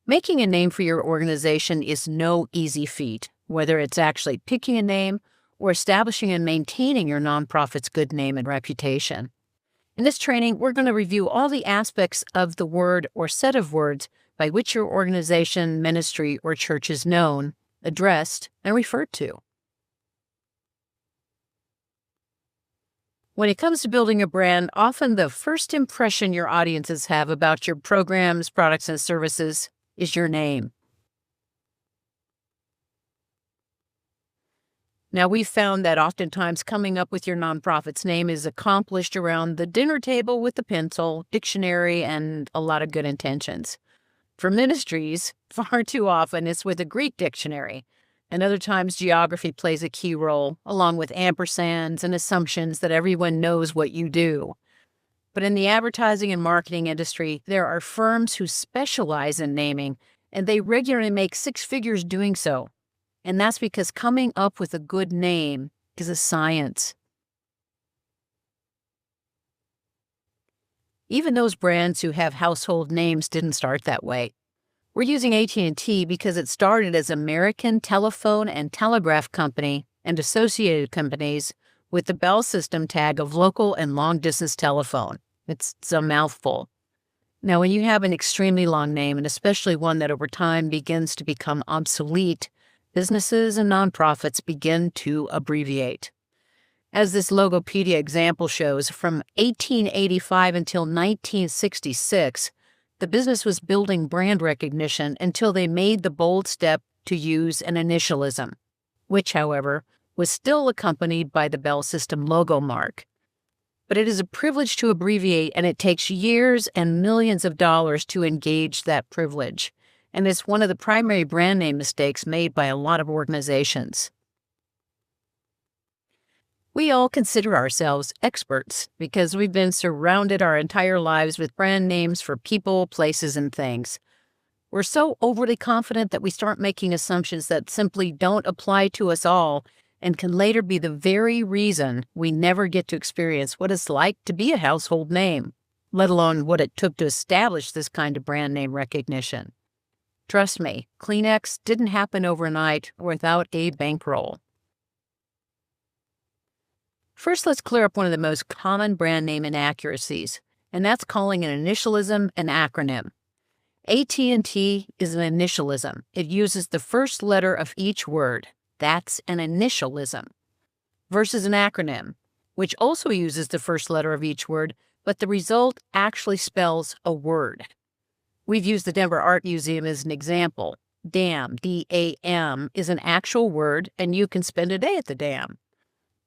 Making a name for your organization is no easy feat, whether it's actually picking a name or establishing and maintaining your nonprofit's good name and reputation. In this training, we're going to review all the aspects of the word or set of words by which your organization, ministry, or church is known, addressed, and referred to. When it comes to building a brand, often the first impression your audiences have about your programs, products, and services is your name. Now, we've found that oftentimes coming up with your nonprofit's name is accomplished around the dinner table with a pencil, dictionary, and a lot of good intentions. For ministries, far too often it's with a Greek dictionary, and other times geography plays a key role, along with ampersands and assumptions that everyone knows what you do. But in the advertising and marketing industry, there are firms who specialize in naming, and they regularly make six figures doing so. And that's because coming up with a good name is a science. Even those brands who have household names didn't start that way. We're using AT&T because it started as American Telephone and Telegraph Company and associated companies with the Bell system tag of local and long-distance telephone. It's a mouthful. Now, when you have an extremely long name, and especially one that over time begins to become obsolete, businesses and nonprofits begin to abbreviate. As this Logopedia example shows, from 1885 until 1966, the business was building brand recognition until they made the bold step to use an initialism, which, however, was still accompanied by the Bell System logo mark. But it is a privilege to abbreviate, and it takes years and millions of dollars to engage that privilege. And it's one of the primary brand name mistakes made by a lot of organizations. We all consider ourselves experts because we've been surrounded our entire lives with brand names for people, places, and things. We're so overly confident that we start making assumptions that simply don't apply to us all and can later be the very reason we never get to experience what it's like to be a household name, let alone what it took to establish this kind of brand name recognition. Trust me, Kleenex didn't happen overnight or without a bankroll. First, let's clear up one of the most common brand name inaccuracies, and that's calling an initialism an acronym. AT&T is an initialism. It uses the first letter of each word. That's an initialism. Versus an acronym, which also uses the first letter of each word, but the result actually spells a word. We've used the Denver Art Museum as an example. Dam, D-A-M, is an actual word, and you can spend a day at the dam.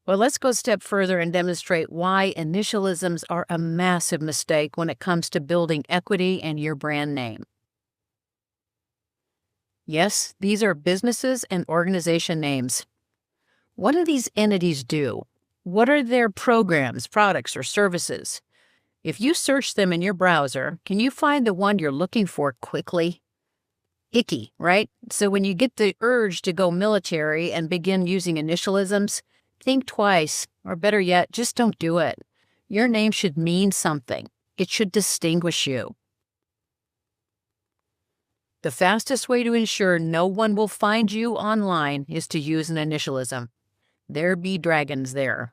Well, let's go a step further and demonstrate why initialisms are a massive mistake when it comes to building equity in your brand name. Yes, these are businesses and organization names. What do these entities do? What are their programs, products, or services? If you search them in your browser, can you find the one you're looking for quickly? Icky, right? So when you get the urge to go military and begin using initialisms, think twice, or better yet, just don't do it. Your name should mean something. It should distinguish you. The fastest way to ensure no one will find you online is to use an initialism. There be dragons there.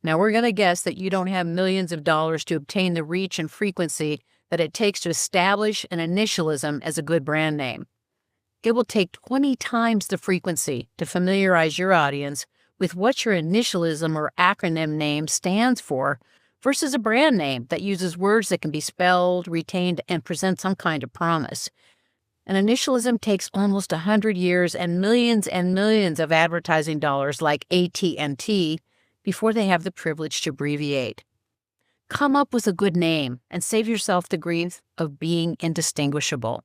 Now, we're going to guess that you don't have millions of dollars to obtain the reach and frequency that it takes to establish an initialism as a good brand name. It will take 20 times the frequency to familiarize your audience with what your initialism or acronym name stands for versus a brand name that uses words that can be spelled, retained, and present some kind of promise. An initialism takes almost 100 years and millions of advertising dollars like AT&T before they have the privilege to abbreviate. Come up with a good name and save yourself the grief of being indistinguishable.